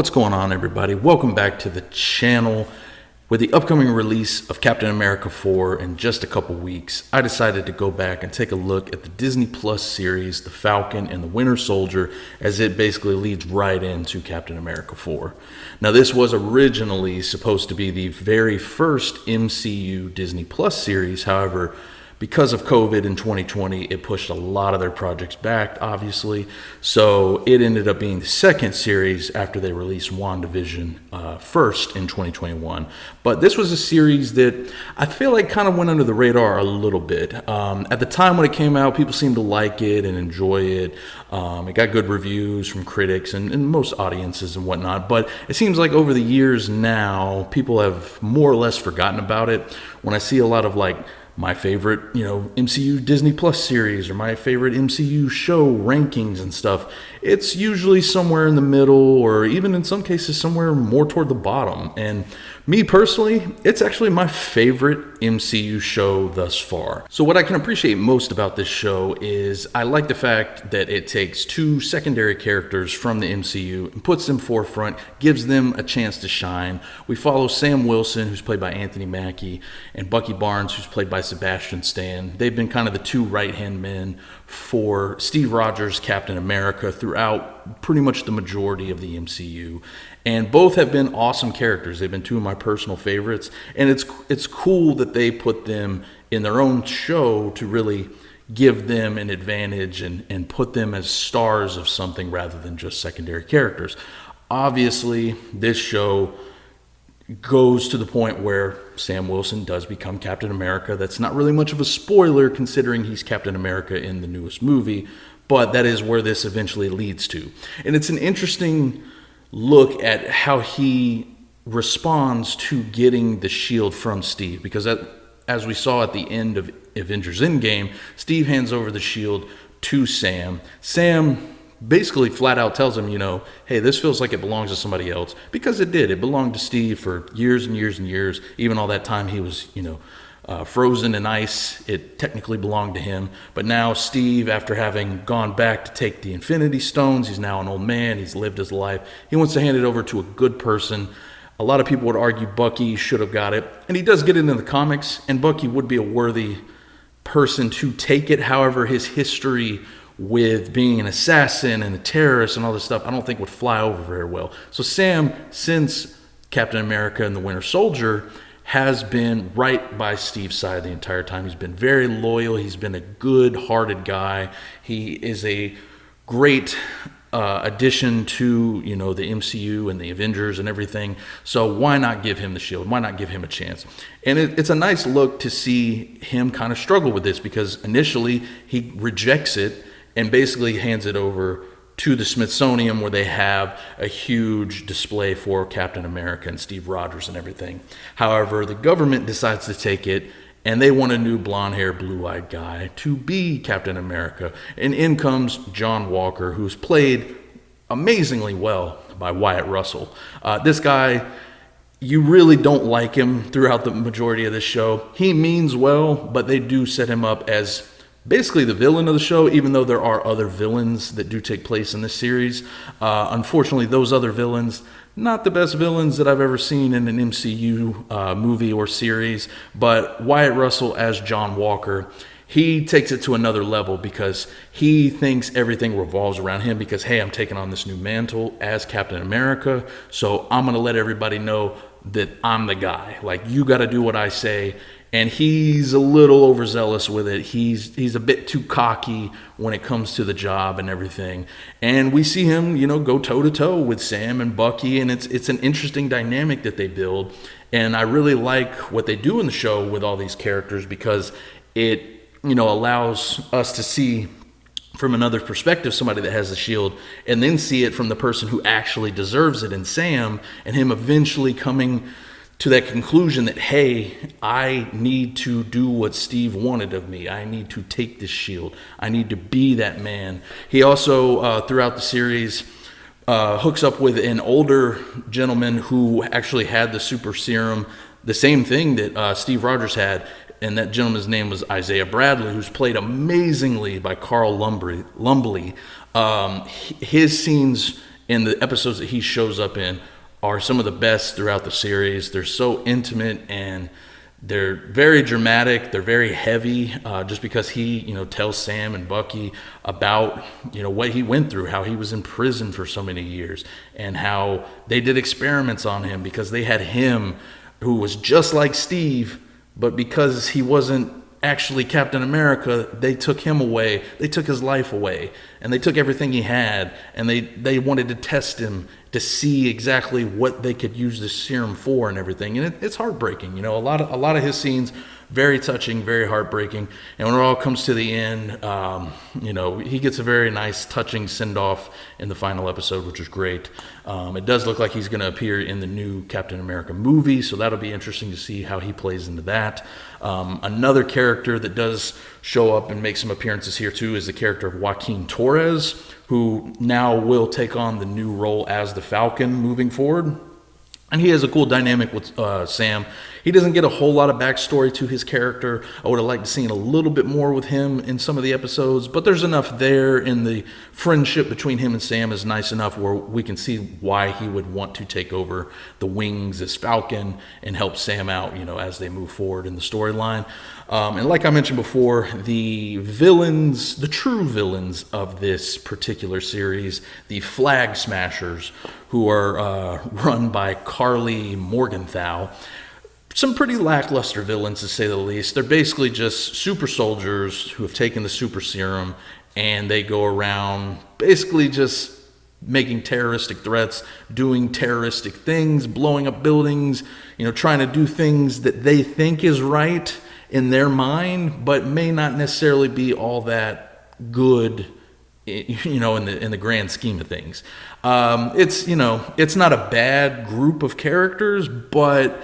What's going on, everybody? Welcome back to the channel. With the upcoming release of Captain America 4 in just a couple weeks, I decided to go back and take a look at the Disney Plus series, The Falcon and the Winter Soldier, as it basically leads right into Captain America 4. Now, this was originally supposed to be the very first MCU Disney Plus series. However, because of COVID in 2020, it pushed a lot of their projects back, obviously. So it ended up being the second series after they released WandaVision first in 2021. But this was a series that I feel like kind of went under the radar a little bit. At the time when it came out, people seemed to like it and enjoy it. It got good reviews from critics and most audiences and whatnot. But it seems like over the years now, people have more or less forgotten about it. When I see a lot of my favorite, MCU Disney Plus series or my favorite MCU show rankings and stuff, it's usually somewhere in the middle or even in some cases somewhere more toward the bottom. And me personally, it's actually my favorite MCU show thus far. So what I can appreciate most about this show is I like the fact that it takes two secondary characters from the MCU and puts them forefront, gives them a chance to shine. We follow Sam Wilson, who's played by Anthony Mackie, and Bucky Barnes, who's played by Sebastian Stan. They've been kind of the two right-hand men for Steve Rogers' Captain America throughout pretty much the majority of the MCU. And both have been awesome characters. They've been two of my personal favorites. And it's cool that they put them in their own show to really give them an advantage and put them as stars of something rather than just secondary characters. Obviously, this show goes to the point where Sam Wilson does become Captain America. That's not really much of a spoiler considering he's Captain America in the newest movie, but that is where this eventually leads to. And it's an interesting look at how he responds to getting the shield from Steve, because as we saw at the end of Avengers Endgame, Steve hands over the shield to Sam. Sam basically flat out tells him, hey, this feels like it belongs to somebody else, because it did. It belonged to Steve for years and years and years. Even all that time he was, frozen in ice, it technically belonged to him. But now Steve, after having gone back to take the Infinity Stones, he's now an old man, he's lived his life. He wants to hand it over to a good person. A lot of people would argue Bucky should have got it, and he does get it in the comics, and Bucky would be a worthy person to take it. However, his history with being an assassin and a terrorist and all this stuff, I don't think would fly over very well. So Sam, since Captain America and the Winter Soldier, has been right by Steve's side the entire time. He's been very loyal. He's been a good-hearted guy. He is a great addition to, the MCU and the Avengers and everything. So why not give him the shield? Why not give him a chance? And it's a nice look to see him kind of struggle with this, because initially he rejects it and basically hands it over to the Smithsonian, where they have a huge display for Captain America and Steve Rogers and everything. However, the government decides to take it, and they want a new blonde-haired, blue-eyed guy to be Captain America. And in comes John Walker, who's played amazingly well by Wyatt Russell. This guy, you really don't like him throughout the majority of this show. He means well, but they do set him up as basically the villain of the show, even though there are other villains that do take place in this series. Unfortunately, those other villains, not the best villains that I've ever seen in an MCU movie or series, but Wyatt Russell as John Walker, he takes it to another level because he thinks everything revolves around him because, hey, I'm taking on this new mantle as Captain America, so I'm going to let everybody know that I'm the guy. You got to do what I say. And he's a little overzealous with it. He's a bit too cocky when it comes to the job and everything. And we see him, go toe-to-toe with Sam and Bucky, and it's an interesting dynamic that they build. And I really like what they do in the show with all these characters, because it, allows us to see from another perspective somebody that has the shield, and then see it from the person who actually deserves it in Sam, and him eventually coming to that conclusion that, hey, I need to do what Steve wanted of me. I need to take this shield. I need to be that man. He also, throughout the series, hooks up with an older gentleman who actually had the super serum, the same thing that Steve Rogers had, and that gentleman's name was Isaiah Bradley, who's played amazingly by Carl Lumbly. His scenes in the episodes that he shows up in are some of the best throughout the series. They're so intimate and they're very dramatic. They're very heavy, just because he, tells Sam and Bucky about, what he went through, how he was in prison for so many years, and how they did experiments on him because they had him who was just like Steve, but because he wasn't actually Captain America, they took him away. They took his life away, and they took everything he had, and they wanted to test him to see exactly what they could use the serum for and everything. And it's heartbreaking. A lot of his scenes, very touching, very heartbreaking. And when it all comes to the end, he gets a very nice, touching send-off in the final episode, which is great. It does look like he's going to appear in the new Captain America movie, so that'll be interesting to see how he plays into that. Another character that does show up and make some appearances here too is the character of Joaquin Torres, who now will take on the new role as the Falcon moving forward. And he has a cool dynamic with Sam. He doesn't get a whole lot of backstory to his character. I would have liked to seen a little bit more with him in some of the episodes, but there's enough there, in the friendship between him and Sam is nice enough where we can see why he would want to take over the wings as Falcon and help Sam out, as they move forward in the storyline. And like I mentioned before, the villains, the true villains of this particular series, the Flag Smashers, who are run by Carly Morgenthau, some pretty lackluster villains, to say the least. They're basically just super soldiers who have taken the super serum, and they go around basically just making terroristic threats, doing terroristic things, blowing up buildings, trying to do things that they think is right in their mind, but may not necessarily be all that good, in the grand scheme of things. It's not a bad group of characters, but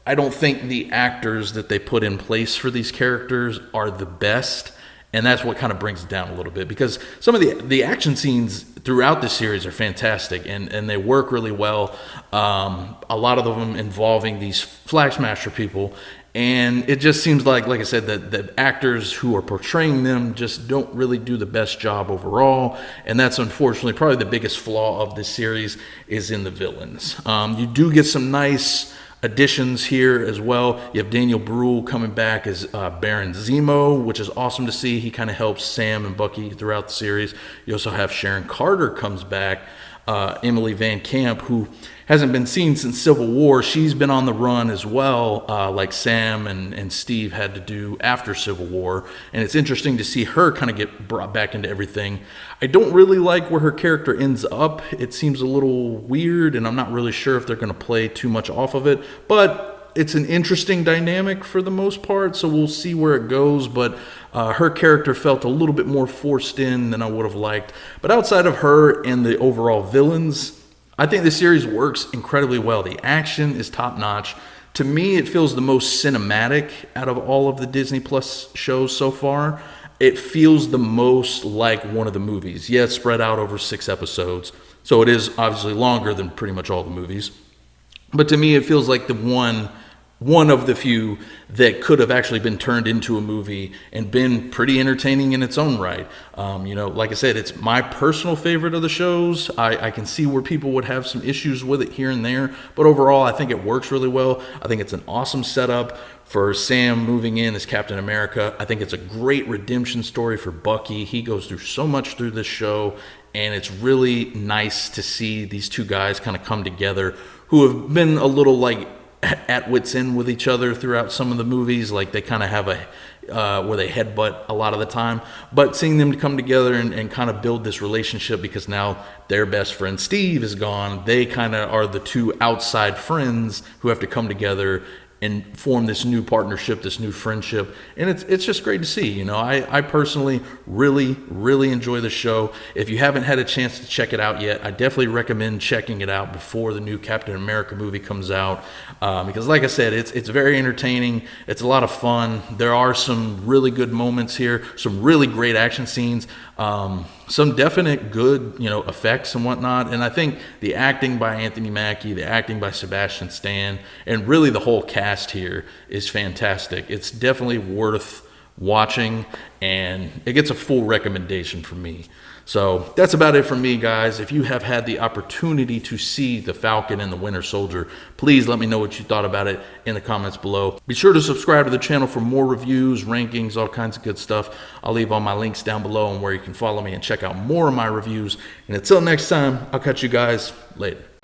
I don't think the actors that they put in place for these characters are the best. And that's what kind of brings it down a little bit, because some of the action scenes throughout the series are fantastic, and they work really well. A lot of them involving these Flag Smasher people. And it just seems like I said, that the actors who are portraying them just don't really do the best job overall. And that's unfortunately probably the biggest flaw of this series, is in the villains. You do get some nice additions here as well. You have Daniel Bruhl coming back as Baron Zemo, which is awesome to see. He kind of helps Sam and Bucky throughout the series. You also have Sharon Carter comes back, Emily Van Camp, who hasn't been seen since Civil War. She's been on the run as well, like Sam and Steve had to do after Civil War. And it's interesting to see her kind of get brought back into everything. I don't really like where her character ends up. It seems a little weird, and I'm not really sure if they're going to play too much off of it. But it's an interesting dynamic for the most part, so we'll see where it goes. But her character felt a little bit more forced in than I would have liked. But outside of her and the overall villains, I think the series works incredibly well. The action is top-notch. To me, it feels the most cinematic out of all of the Disney Plus shows so far. It feels the most like one of the movies. Yeah, it's spread out over 6 episodes, so it is obviously longer than pretty much all the movies. But to me, it feels like the one of the few that could have actually been turned into a movie and been pretty entertaining in its own right. Like I said, it's my personal favorite of the shows. I can see where people would have some issues with it here and there, but overall, I think it works really well. I think it's an awesome setup for Sam moving in as Captain America. I think it's a great redemption story for Bucky. He goes through so much through this show, and it's really nice to see these two guys kind of come together who have been a little at wit's end with each other throughout some of the movies. Like they kind of have where they headbutt a lot of the time, but seeing them come together and kind of build this relationship, because now their best friend Steve is gone. They kind of are the two outside friends who have to come together and form this new partnership, this new friendship. And it's just great to see. I personally really enjoy the show. If you haven't had a chance to check it out yet, I definitely recommend checking it out before the new Captain America movie comes out, because like I said, it's very entertaining. It's a lot of fun. There are some really good moments here, some really great action scenes, some definite good, effects and whatnot. And I think the acting by Anthony Mackie, the acting by Sebastian Stan, and really the whole cast here is fantastic. It's definitely worth watching, and it gets a full recommendation from me. So that's about it from me, guys. If you have had the opportunity to see the Falcon and the Winter Soldier, please let me know what you thought about it in the comments below. Be sure to subscribe to the channel for more reviews, rankings, all kinds of good stuff. I'll leave all my links down below and where you can follow me and check out more of my reviews. And until next time, I'll catch you guys later.